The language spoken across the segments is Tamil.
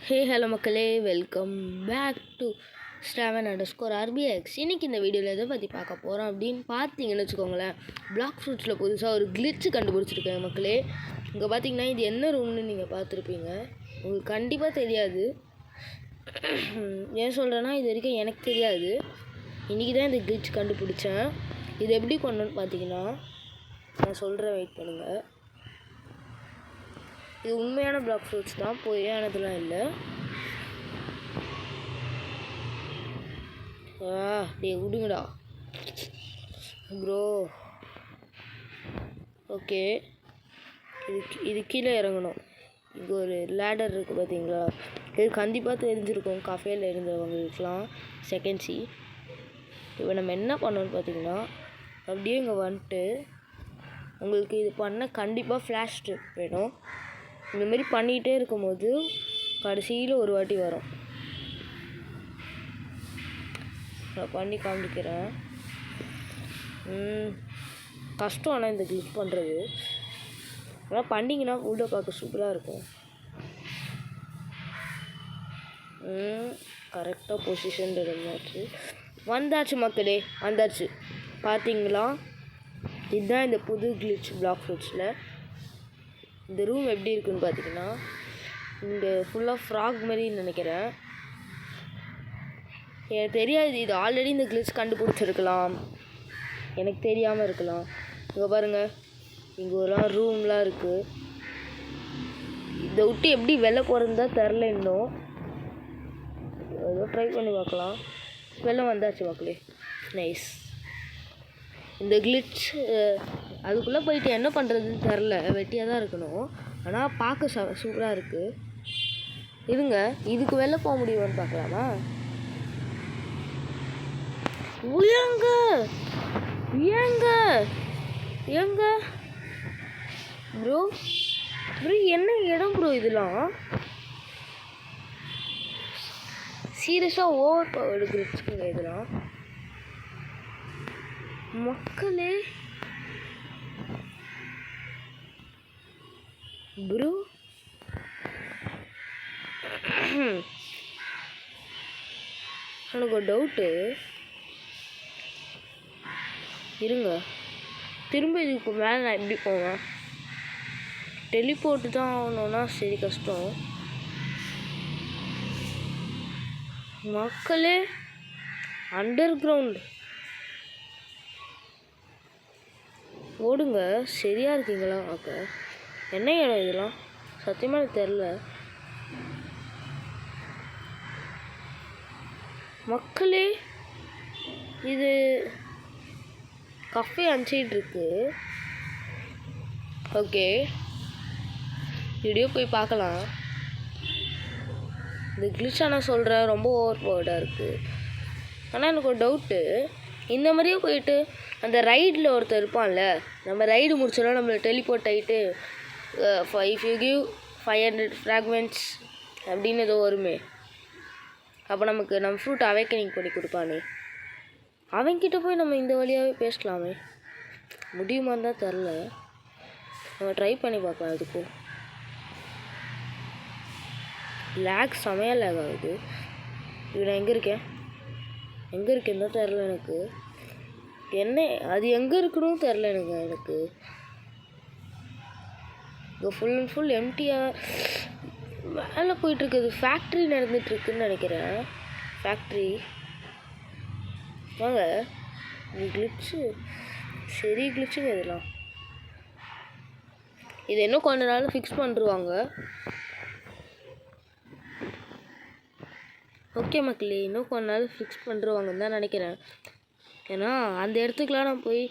ஹே ஹலோ மக்களே, வெல்கம் பேக் டு Straven_RBX. இன்றைக்கி இந்த வீடியோவில் எதை பற்றி பார்க்க போகிறோம் அப்படின்னு பார்த்தீங்கன்னு வச்சுக்கோங்களேன். பிளாக் ஃப்ரூட்ஸில் புதுசாக ஒரு கிளிட்ச் கண்டுபிடிச்சிருக்கேன் மக்களே. இங்கே பார்த்தீங்கன்னா இது என்ன ரூம்னு நீங்கள் பார்த்துருப்பீங்க. உங்களுக்கு கண்டிப்பாக தெரியாது. ஏன் சொல்கிறேன்னா இது வரைக்கும் எனக்கு தெரியாது. இன்றைக்கி தான் இந்த கிளிட்ச் கண்டுபிடிச்சேன். இது எப்படி பண்ணணுன்னு பார்த்தீங்கன்னா நான் சொல்கிறேன், வெயிட் பண்ணுங்கள். இது உண்மையான பிளாக் ஃப்ரூட்ஸ் தான், பொய்யானதுலாம் இல்லை. டேய் விடுங்கடா ப்ரோ. ஓகே, இது கீழே இறங்கணும். இங்கே ஒரு லேடர் இருக்குது பார்த்தீங்களா? இது கண்டிப்பாக தெரிஞ்சிருக்கும் கஃபேயில் இருந்தவங்களுக்குலாம். Second C. இப்போ நம்ம என்ன பண்ணணும்னு பார்த்தீங்கன்னா அப்படியே இங்கே வந்துட்டு உங்களுக்கு இது பண்ண கண்டிப்பாக ஃப்ளாஷ் ஸ்ட்ரிப் வேணும். இந்தமாரி பண்ணிகிட்டே இருக்கும்போது கடைசியில் ஒரு வாட்டி வரும். நான் பண்ணி காமிக்கிறேன். கஷ்டம் ஆனால் இந்த கிளிக் பண்ணுறது. ஆனால் பண்ணிங்கன்னா வீடியோ பார்க்க சூப்பராக இருக்கும். கரெக்டாக பொசிஷன் வந்தாச்சு மக்களே, வந்தாச்சு. பார்த்தீங்களா, இதுதான் இந்த புது கிளிட்ச் பிளாக் ஃப்ரூட்ஸில். இந்த ரூம் எப்படி இருக்குன்னு பார்த்தீங்கன்னா இங்கே ஃபுல்லாக ஃப்ராக் மாதிரி நினைக்கிறேன். எனக்கு தெரியாது, இது ஆல்ரெடி இந்த கிளிட்ச் கண்டுபிடிச்சிருக்கலாம், எனக்கு தெரியாமல் இருக்கலாம். இங்கே பாருங்கள், இங்கே ஒரு ரூம்லாம் இருக்குது. இதை விட்டு எப்படி வெளில போகிறதுன்னு தான் தெரில இன்னும். ஏதோ ட்ரை பண்ணி பார்க்கலாம். வெளில வந்தாச்சு மக்களே. நைஸ். இந்த கிளிட்ச் அதுக்குள்ளே போயிட்டு என்ன பண்ணுறதுன்னு தெரில, வெட்டியாக தான் இருக்கணும். ஆனால் பார்க்க சூப்பராக இருக்குது. இருங்க, இதுக்கு வெளில போக முடியுமான்னு பார்க்கலாமா? ஏங்க ஏங்க ஏங்க ப்ரோ ப்ரோ, என்ன இடம் ப்ரோ இதெல்லாம்? சீரியஸாக ஓவர் பவர் கிளிட்ச்சுங்க இதெல்லாம் மக்களே. ப்ரோ எனக்கு ஒரு டவுட்டு. இருங்க, திரும்ப இதுக்கு மேலே நான் எப்படி போவேன்? டெலிபோர்ட்டு தான் ஆகணுன்னா சரி, கஷ்டம் மக்களே. அண்டர் கிரவுண்ட் ஓடுங்க, சரியாக இருக்கீங்களா? பார்க்க என்ன இடம் இதெல்லாம் சத்தியமாக எனக்கு தெரில மக்களே. இது கஃபே அனுப்பிச்சிட்டு இருக்கு. ஓகே, வீடியோ போய் பார்க்கலாம். இந்த கிளிட்ச் ஆனால் சொல்கிறேன் ரொம்ப ஓவர் பவர்டாக இருக்குது. ஆனால் எனக்கு ஒரு டவுட்டு, இந்த மாதிரியே போயிட்டு அந்த ரைடில் ஒருத்தர் இருப்பான்ல, நம்ம ரைடு முடிச்சோன்னா நம்மளை டெலிபோர்ட் ஆகிட்டு இஃப் யூ கிவ் 500 ஃப்ராக்மெண்ட்ஸ் அப்படின்னு ஏதோ வருமே. அப்போ நம்ம ஃப்ரூட் அவேக்கனிங் பண்ணி கொடுப்பானே, அவன்கிட்ட போய் நம்ம இந்த வழியாகவே பேசலாமே. முடியுமான்னு தான் தெரில, நம்ம ட்ரை பண்ணி பார்க்கலாம். அதுக்கும் லேக் செமையாக லேக் ஆகுது. இது நான் எங்கே இருக்கேன்னு தான் தெரில எனக்கு. என்ன அது எங்கே இருக்கணும் தெரில எனக்கு. இங்கே ஃபுல் அண்ட் ஃபுல் எம்டியாக மேலே போயிட்டுருக்குது. ஃபேக்ட்ரி நடந்துகிட்ருக்குன்னு நினைக்கிறேன். ஃபேக்ட்ரி வாங்க. இது கிளிட்ச்சு, சரி கிளிட்ச்சுங்க இதெல்லாம். இது இன்னும் கொஞ்ச நாள் ஃபிக்ஸ் பண்ணிருவாங்க. ஓகே மக்களே, இன்னும் கொஞ்ச நாள் ஃபிக்ஸ் பண்ணிருவாங்கன்னு தான் நினைக்கிறேன். ஏன்னா அந்த இடத்துக்குலாம் நான் போய்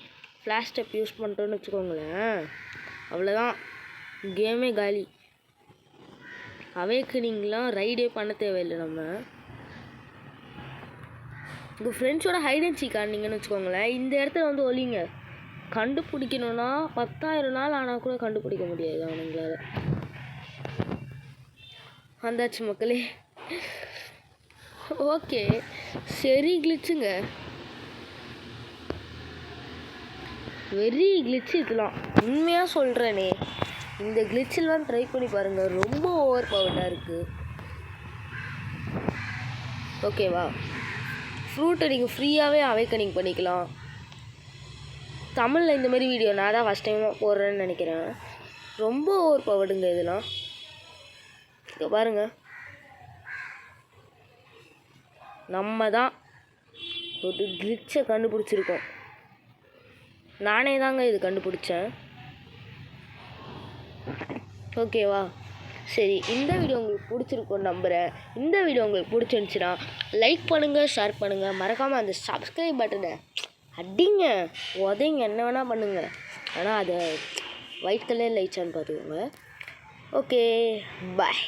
ஃப்ளாஷ் ஸ்டெப் யூஸ் பண்ணிட்டோன்னு வச்சுக்கோங்களேன், அவ்வளோதான், கேமே காலி. அவேக்கனிங்லாம் ரைடே பண்ண தேவையில்லை. நம்ம உங்கள் ஃப்ரெண்ட்ஸோட ஹைட் அண்ட் சீக் ஆடினீங்கன்னு வச்சுக்கோங்களேன், இந்த இடத்துல வந்து ஒலிங்க கண்டுபிடிக்கணுன்னா 10,000 நாள் ஆனால் கூட கண்டுபிடிக்க முடியாது அவனுங்களால. வந்தாச்சு மக்களே. ஓகே, சரி கிளிட்சுங்க, வெரி கிளிட்ச் இதெல்லாம். உண்மையாக சொல்கிறேனே, இந்த கிளிட்செல்லாம் ட்ரை பண்ணி பாருங்கள், ரொம்ப ஓவர் பவர்டாக இருக்குது. ஓகேவா? ஃப்ரூட்டை நீங்கள் ஃப்ரீயாகவே அவேக்கனிங் பண்ணிக்கலாம். தமிழில் இந்த மாதிரி வீடியோ நான் தான் ஃபஸ்ட் டைமாக போடுறேன்னு நினைக்கிறேன். ரொம்ப ஓவர் பவர்டுங்க இதெல்லாம். இங்கே பாருங்கள், நம்ம தான் ஒரு கிளிச்சை கண்டுபிடிச்சிருக்கோம். நானே தாங்க இது கண்டுபிடிச்சேன். ஓகேவா? சரி, இந்த வீடியோ உங்களுக்கு பிடிச்சிருக்கோன்னு நம்புகிறேன். இந்த வீடியோ உங்களுக்கு பிடிச்சிருந்துச்சின்னா லைக் பண்ணுங்கள், ஷேர் பண்ணுங்கள், மறக்காமல் அந்த சப்ஸ்கிரைப் பட்டனை அடிங்க, உதைங்க, என்ன வேணால் பண்ணுங்கள். ஆனால் அதை ஒயிட் கலர் லைட்ஸான்னு பார்த்துக்கோங்க. ஓகே, பாய்.